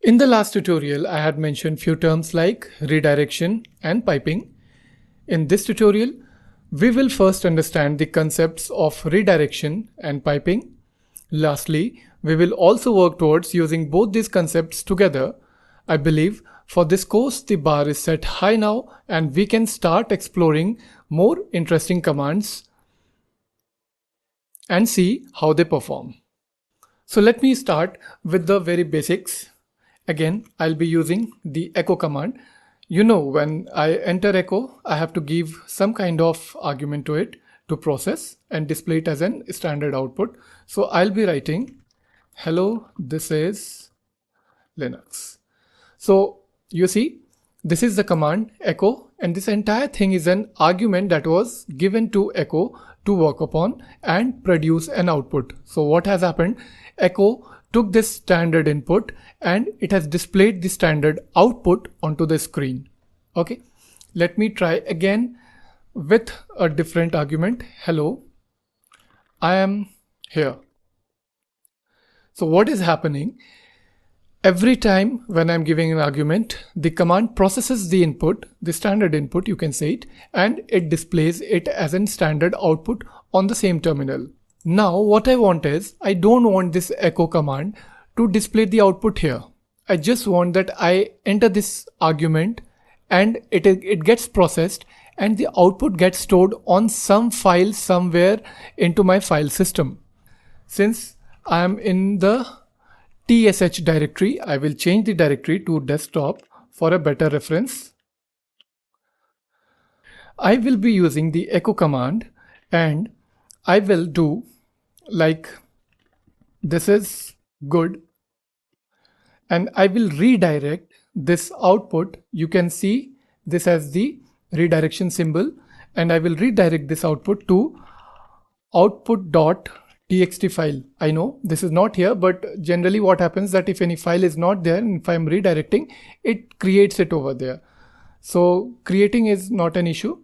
In the last tutorial, I had mentioned few terms like redirection and piping. In this tutorial, we will first understand the concepts of redirection and piping. Lastly, we will also work towards using both these concepts together. I believe for this course, the bar is set high now and we can start exploring more interesting commands and see how they perform. So let me start with the very basics. Again, I'll be using the echo command. You know, when I enter echo, I have to give some kind of argument to it to process and display it as an standard output. So I'll be writing, hello, this is Linux. So you see, this is the command echo, and this entire thing is an argument that was given to echo to work upon and produce an output. So what has happened? Echo took this standard input and it has displayed the standard output onto the screen. Okay, let me try again with a different argument. Hello, I am here. So what is happening? Every time when I'm giving an argument, the command processes the input, the standard input, you can say it, and it displays it as a standard output on the same terminal. Now what I want is, I don't want this echo command to display the output here. I just want that I enter this argument and it gets processed and the output gets stored on some file somewhere into my file system. Since I am in the tsh directory, I will change the directory to desktop for a better reference. I will be using the echo command and I will do like this is good, and I will redirect this output. You can see this as the redirection symbol, and I will redirect this output to output.txt file. I know this is not here, but generally what happens that if any file is not there and if I'm redirecting, it creates it over there. So creating is not an issue.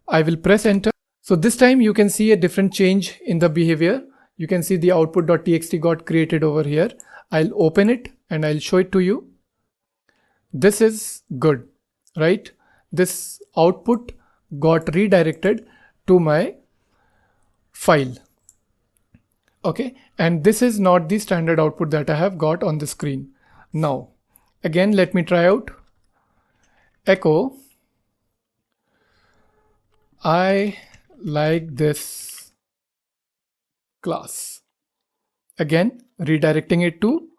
I will press enter. So this time you can see a different change in the behavior. You can see the output.txt got created over here. I'll open it and I'll show it to you. This is good, right? This output got redirected to my file. Okay, and this is not the standard output that I have got on the screen. Now, again, let me try out echo. I like this class. Again, redirecting it to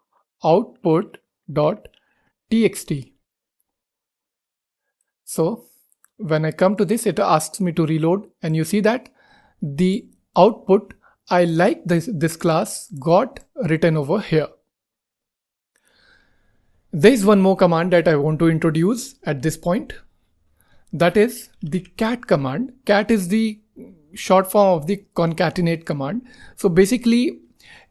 output.txt. So when I come to this, it asks me to reload, and you see that the output I like this class got written over here. There is one more command that I want to introduce at this point. That is the cat command. Cat is the short form of the concatenate command. So basically,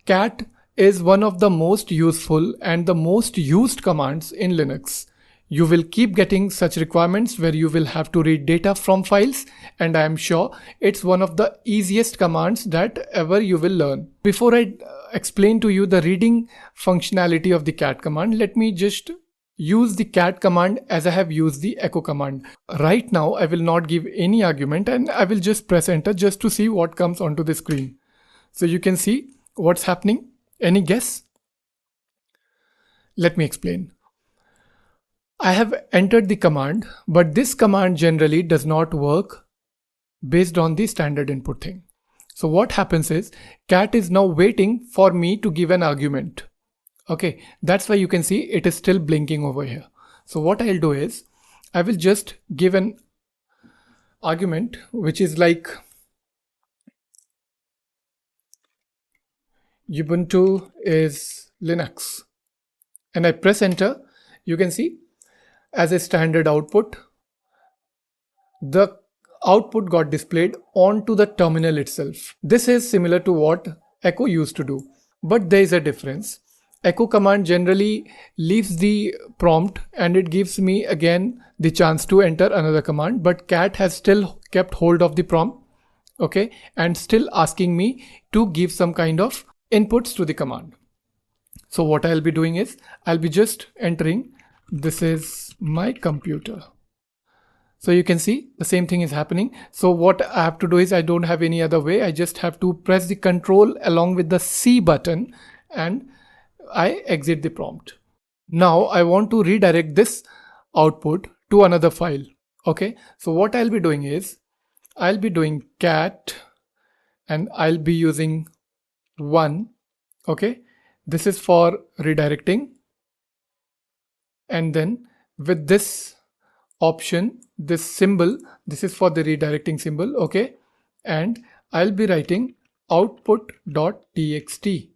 cat is one of the most useful and the most used commands in Linux. You will keep getting such requirements where you will have to read data from files, and I am sure it's one of the easiest commands that ever you will learn. Before I explain to you the reading functionality of the cat command, let me just use the cat command as I have used the echo command. Right now, I will not give any argument and I will just press enter just to see what comes onto the screen. So you can see what's happening. Any guess? Let me explain. I have entered the command, but this command generally does not work based on the standard input thing. So what happens is cat is now waiting for me to give an argument. Okay, that's why you can see it is still blinking over here. So what I'll do is I will just give an argument which is like Ubuntu is Linux, and I press enter. You can see as a standard output, the output got displayed onto the terminal itself. This is similar to what echo used to do, but there is a difference. Echo command generally leaves the prompt and it gives me again the chance to enter another command, but cat has still kept hold of the prompt, okay, and still asking me to give some kind of inputs to the command. So what I'll be doing is I'll be just entering this is my computer. So you can see the same thing is happening. So what I have to do is I don't have any other way. I just have to press the control along with the C button and I exit the prompt. Now I want to redirect this output to another file. Okay, so what I'll be doing is I'll be doing cat and I'll be using 1. Okay, this is for redirecting, and then with this option, this symbol, this is for the redirecting symbol. Okay, and I'll be writing output.txt.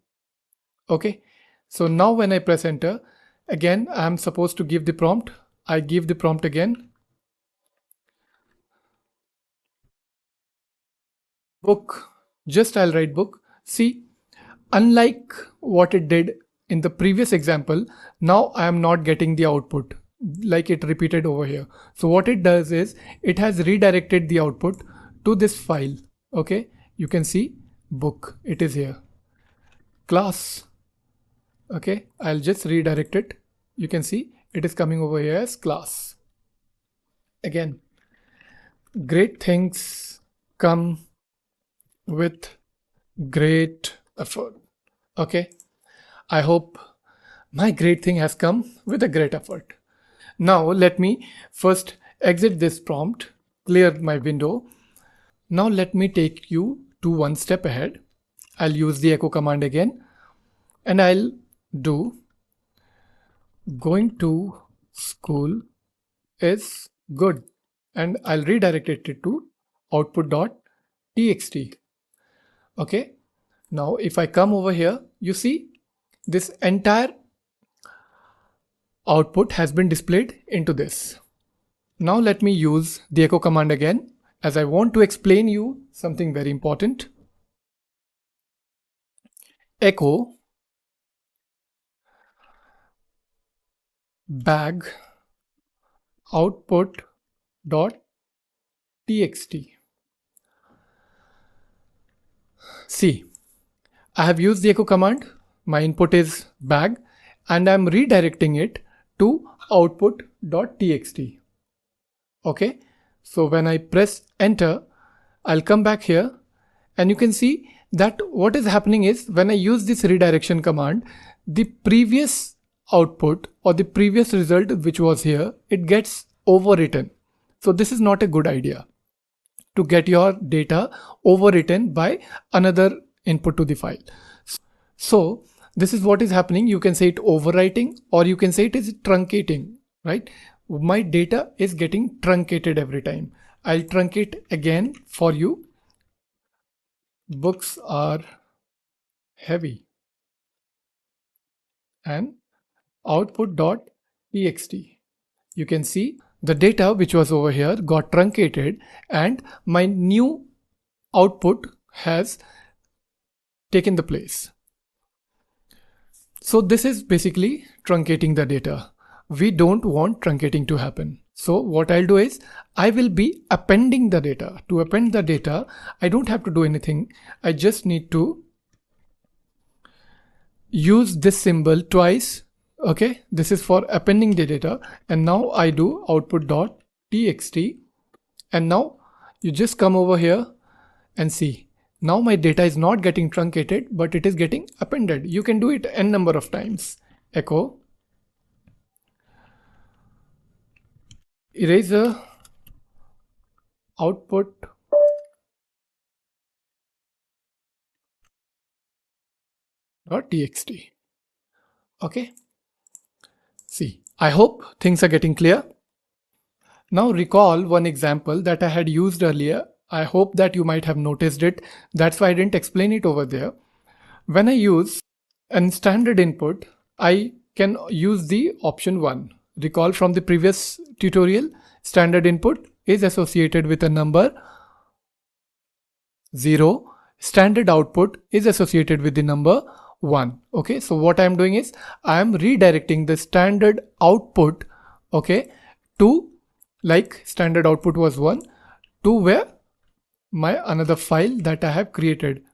Okay, so now when I press enter, again I am supposed to give the prompt. I give the prompt again, book. Just I'll write book. See, unlike what it did in the previous example, now I am not getting the output like it repeated over here. So what it does is it has redirected the output to this file. Okay, you can see book, it is here. Class. Okay, I'll just redirect it. You can see it is coming over here as class. Again, great things come with great effort. Okay, I hope my great thing has come with a great effort. Now let me first exit this prompt, clear my window. Now let me take you to one step ahead. I'll use the echo command again and I'll do going to school is good, and I'll redirect it to output.txt. Okay, now if I come over here, you see this entire output has been displayed into this. Now let me use the echo command again, as I want to explain you something very important. Echo bag output.txt. See, I have used the echo command. My input is bag and I'm redirecting it to output.txt. Okay, so when I press enter, I'll come back here and you can see that what is happening is when I use this redirection command, the previous output or the previous result which was here, it gets overwritten. So this is not a good idea to get your data overwritten by another input to the file. So this is what is happening. You can say it overwriting or you can say it is truncating, right? My data is getting truncated every time. I'll truncate again for you. Books are heavy and output.txt. You can see the data which was over here got truncated and my new output has taken the place. So this is basically truncating the data. We don't want truncating to happen. So what I'll do is I will be appending the data. To append the data, I don't have to do anything. I just need to use this symbol twice. Okay, this is for appending the data, and now I do output.txt, and now you just come over here and see now my data is not getting truncated but it is getting appended. You can do it n number of times. Echo eraser output.txt. Okay, see, I hope things are getting clear. Now recall one example that I had used earlier. I hope that you might have noticed it. That's why I didn't explain it over there. When I use a standard input, I can use the option 1. Recall from the previous tutorial, standard input is associated with a number 0. Standard output is associated with the number 1. Okay, so what I am doing is I am redirecting the standard output, okay, to, like standard output was 1, to where my another file that I have created.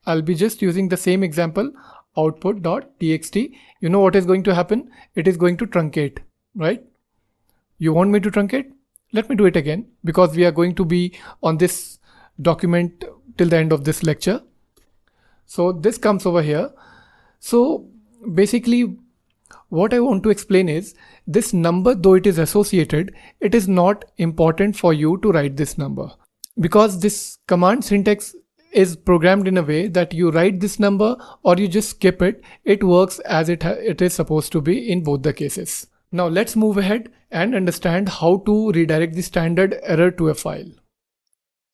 I'll be just using the same example, output.txt, you know what is going to happen? It is going to truncate, right? You want me to truncate? Let me do it again, because we are going to be on this document till the end of this lecture. So this comes over here. So basically what I want to explain is this number, though it is associated, it is not important for you to write this number, because this command syntax is programmed in a way that you write this number or you just skip it. It works as it is supposed to be in both the cases. Now let's move ahead and understand how to redirect the standard error to a file.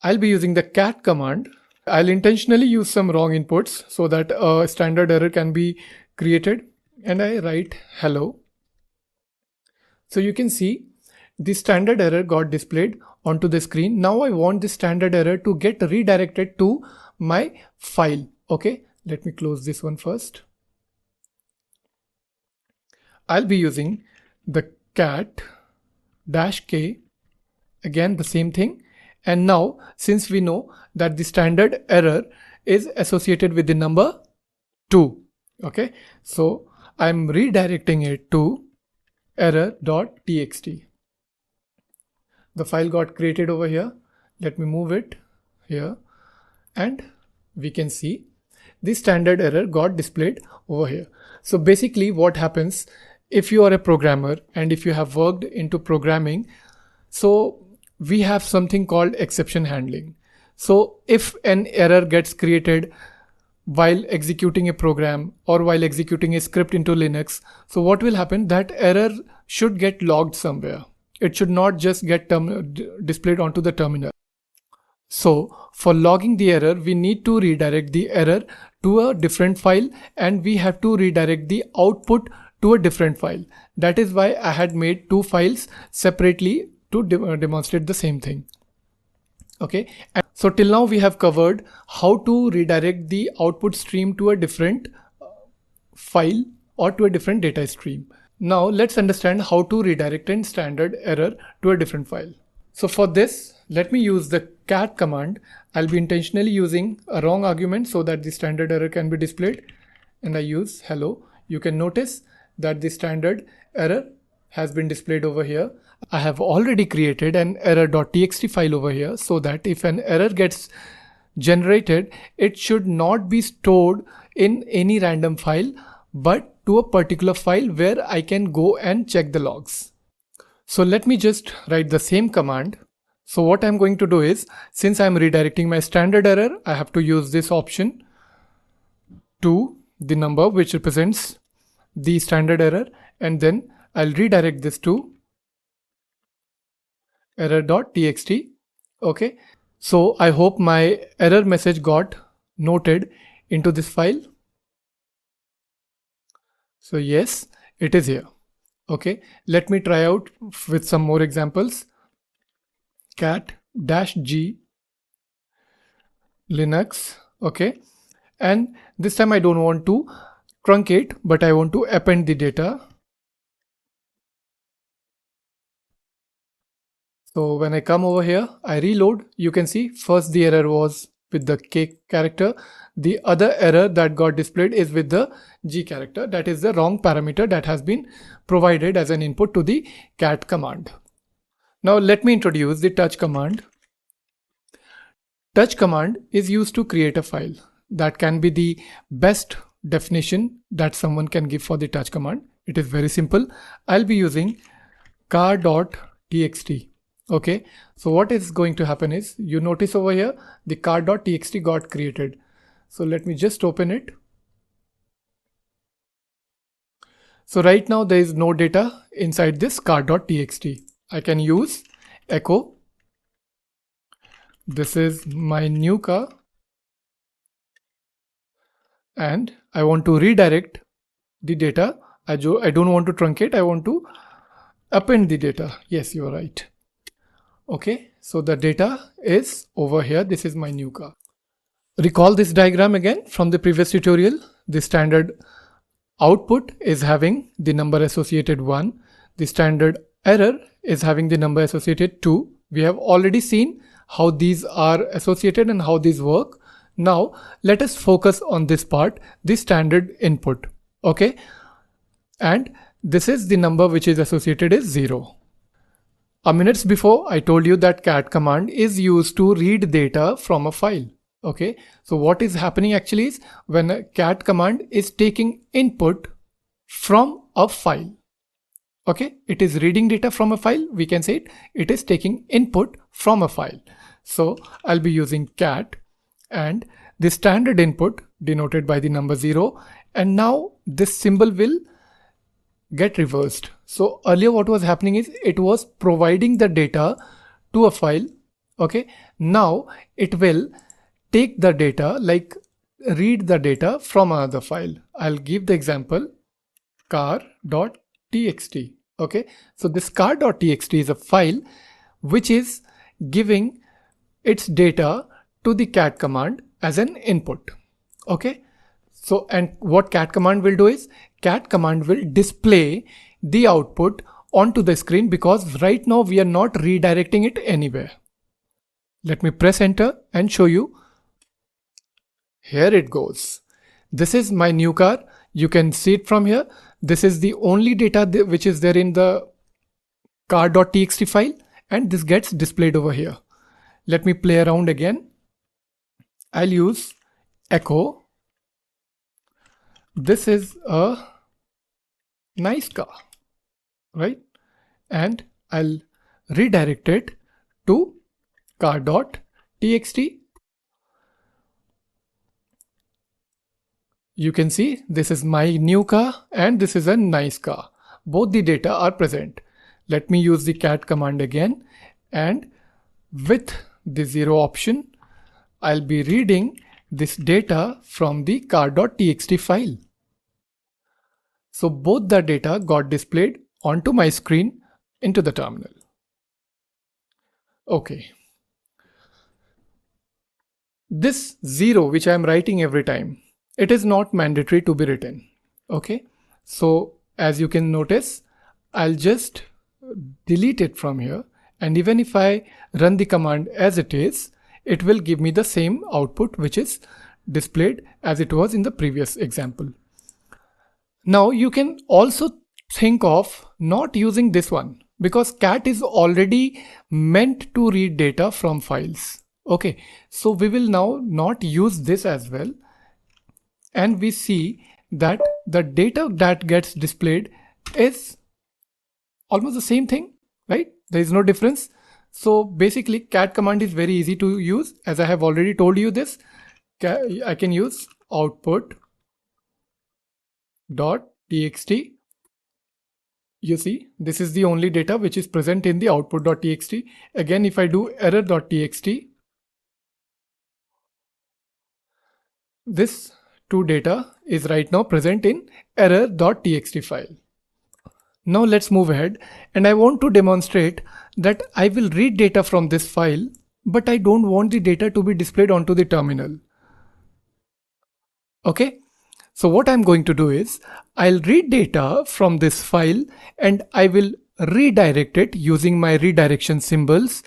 I'll be using the cat command. I'll intentionally use some wrong inputs so that a standard error can be created, and I write hello. So you can see the standard error got displayed onto the screen. Now I want the standard error to get redirected to my file. Okay, let me close this one first. I'll be using the cat -k, again the same thing. And now since we know that the standard error is associated with the number 2, okay, so I'm redirecting it to error.txt. The file got created over here. Let me move it here, and we can see the standard error got displayed over here. So basically what happens if you are a programmer and if you have worked into programming, so we have something called exception handling. So if an error gets created while executing a program or while executing a script into Linux, so what will happen? That error should get logged somewhere. It should not just get displayed onto the terminal. So for logging the error, we need to redirect the error to a different file, and we have to redirect the output to a different file. That is why I had made two files separately to demonstrate the same thing. Okay, and so till now we have covered how to redirect the output stream to a different file or to a different data stream. Now let's understand how to redirect a standard error to a different file. So for this, let me use the cat command. I'll be intentionally using a wrong argument so that the standard error can be displayed, and I use hello. You can notice that the standard error has been displayed over here. I have already created an error.txt file over here, so that if an error gets generated, it should not be stored in any random file, but to a particular file where I can go and check the logs. So let me just write the same command. So what I'm going to do is, since I'm redirecting my standard error, I have to use this option to the number which represents the standard error, and then I'll redirect this to error.txt. Okay, so I hope my error message got noted into this file. So yes, it is here. Okay, let me try out with some more examples. cat-g Linux. Okay, and this time I don't want to truncate, but I want to append the data. So when I come over here, I reload, you can see first the error was with the K character. The other error that got displayed is with the G character. That is the wrong parameter that has been provided as an input to the cat command. Now let me introduce the touch command. Touch command is used to create a file. That can be the best definition that someone can give for the touch command. It is very simple. I'll be using car.txt. Okay, so what is going to happen is, you notice over here the car.txt got created. So let me just open it. So right now there is no data inside this car.txt. I can use echo. This is my new car, and I want to redirect the data. I don't want to truncate, I want to append the data. Yes, you are right. Okay, so the data is over here. This is my new car. Recall this diagram again from the previous tutorial. The standard output is having the number associated 1. The standard error is having the number associated 2. We have already seen how these are associated and how these work. Now let us focus on this part, the standard input. Okay, and this is the number which is associated is 0. A minutes before I told you that cat command is used to read data from a file. Okay, so what is happening actually is when a cat command is taking input from a file. Okay, it is reading data from a file. We can say it is taking input from a file. So I'll be using cat and the standard input denoted by the number 0, and now this symbol will get reversed. So earlier what was happening is it was providing the data to a file. Okay, now it will take the data, like read the data from another file. I'll give the example car.txt. Okay, so this car.txt is a file which is giving its data to the cat command as an input. Okay, so and what cat command will do is cat command will display the output onto the screen, because right now we are not redirecting it anywhere. Let me press enter and show you. Here it goes. This is my new car. You can see it from here. This is the only data which is there in the car.txt file, and this gets displayed over here. Let me play around again. I'll use echo. This is a nice car, right? And I'll redirect it to car.txt. You can see this is my new car and this is a nice car. Both the data are present. Let me use the cat command again, and with the 0 option, I'll be reading this data from the car.txt file. So both the data got displayed onto my screen into the terminal. Okay. This 0 which I am writing every time, it is not mandatory to be written. Okay. So as you can notice, I'll just delete it from here, and even if I run the command as it is, it will give me the same output which is displayed as it was in the previous example. Now you can also think of not using this one, because cat is already meant to read data from files. Okay, so we will now not use this as well, and we see that the data that gets displayed is almost the same thing, right? There is no difference. So basically cat command is very easy to use. As I have already told you this, I can use output.txt. You see, this is the only data which is present in the output.txt. Again, if I do error.txt, this two data is right now present in error.txt file. Now let's move ahead, and I want to demonstrate that I will read data from this file, but I don't want the data to be displayed onto the terminal. Okay, so what I'm going to do is I'll read data from this file and I will redirect it using my redirection symbols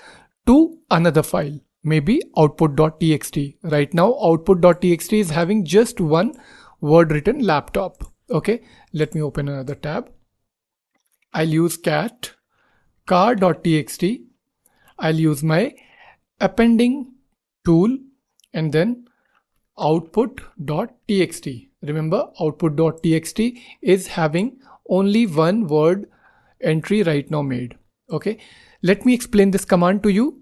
to another file, maybe output.txt. Right now output.txt is having just one word written laptop. Okay, let me open another tab. I'll use cat car.txt. I'll use my appending tool and then output.txt. Remember, output.txt is having only one word entry right now made. Okay, let me explain this command to you.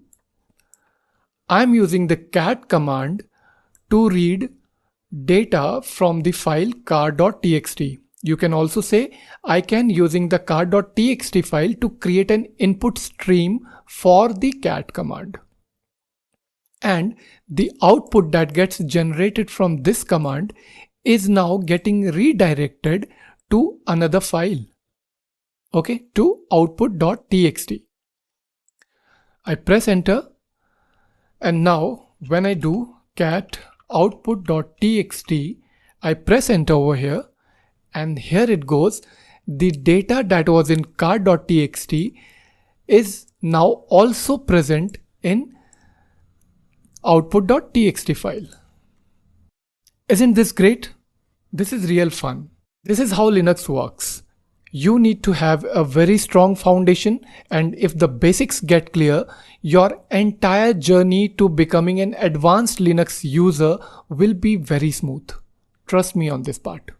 I'm using the cat command to read data from the file car.txt. You can also say I can using the car.txt file to create an input stream for the cat command. And the output that gets generated from this command is now getting redirected to another file. Okay, to output.txt. I press enter, and now when I do cat output.txt, I press enter over here, and here it goes. The data that was in car.txt is now also present in output.txt file. Isn't this great? This is real fun. This is how Linux works. You need to have a very strong foundation, and if the basics get clear, your entire journey to becoming an advanced Linux user will be very smooth. Trust me on this part.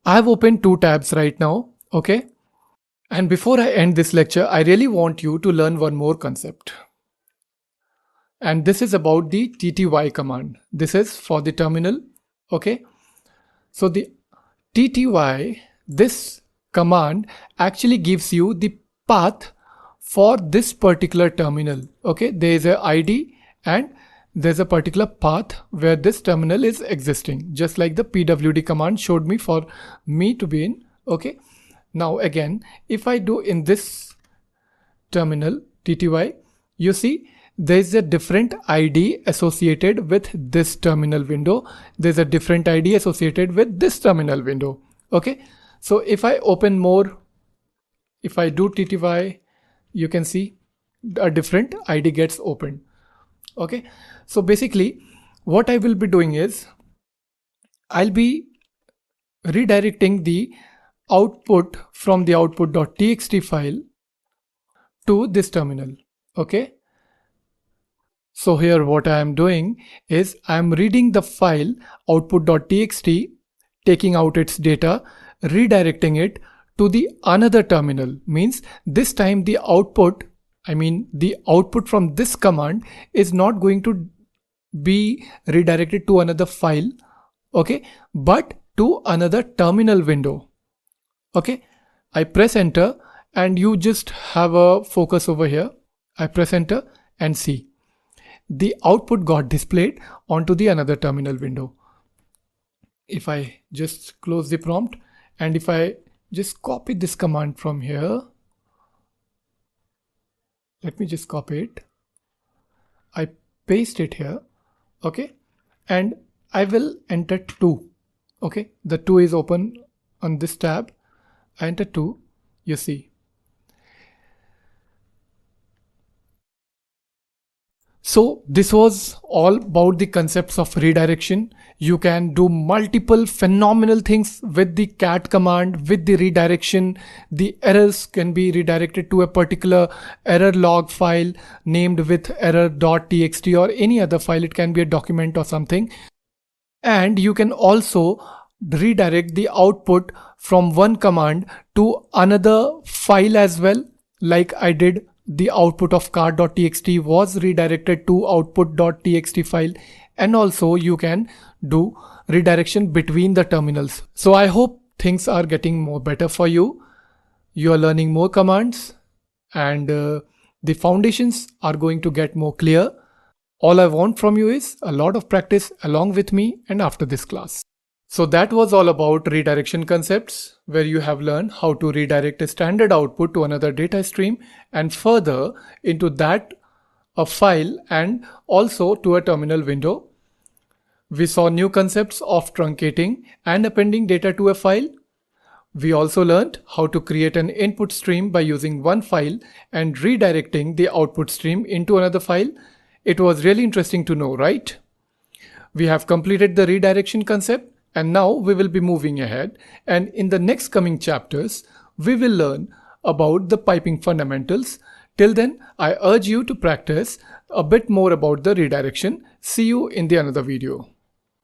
I have opened two tabs right now, okay? And before I end this lecture, I really want you to learn one more concept. And this is about the tty command. This is for the terminal, okay? So the tty, this command actually gives you the path for this particular terminal, okay? There is a ID and there's a particular path where this terminal is existing, just like the pwd command showed me for me to be in, okay? Now again, if I do in this terminal tty, you see there's a different ID associated with this terminal window. There's a different ID associated with this terminal window. Okay. So if I open more, if I do tty, you can see a different ID gets opened. Okay. So basically what I will be doing is I'll be redirecting the output from the output.txt file to this terminal. Okay. So here what I am doing is I am reading the file output.txt, taking out its data, redirecting it to the another terminal. Means this time the output, the output from this command is not going to be redirected to another file, okay, but to another terminal window. Okay, I press enter and you just have a focus over here. I press enter and see. The output got displayed onto the another terminal window. If I just close the prompt and if I just copy this command from here, let me just copy it. I paste it here, okay, and I will enter 2. Okay, the 2 is open on this tab. I enter 2, you see. So this was all about the concepts of redirection. You can do multiple phenomenal things with the cat command, with the redirection. The errors can be redirected to a particular error log file named with error.txt or any other file. It can be a document or something. And you can also redirect the output from one command to another file as well, like I did. The output of car.txt was redirected to output.txt file, and also you can do redirection between the terminals. So I hope things are getting more better for you. You are learning more commands and the foundations are going to get more clear. All I want from you is a lot of practice along with me and after this class. So that was all about redirection concepts, where you have learned how to redirect a standard output to another data stream and further into that a file and also to a terminal window. We saw new concepts of truncating and appending data to a file. We also learned how to create an input stream by using one file and redirecting the output stream into another file. It was really interesting to know, right? We have completed the redirection concept. And now we will be moving ahead, and in the next coming chapters, we will learn about the piping fundamentals. Till then, I urge you to practice a bit more about the redirection. See you in the another video.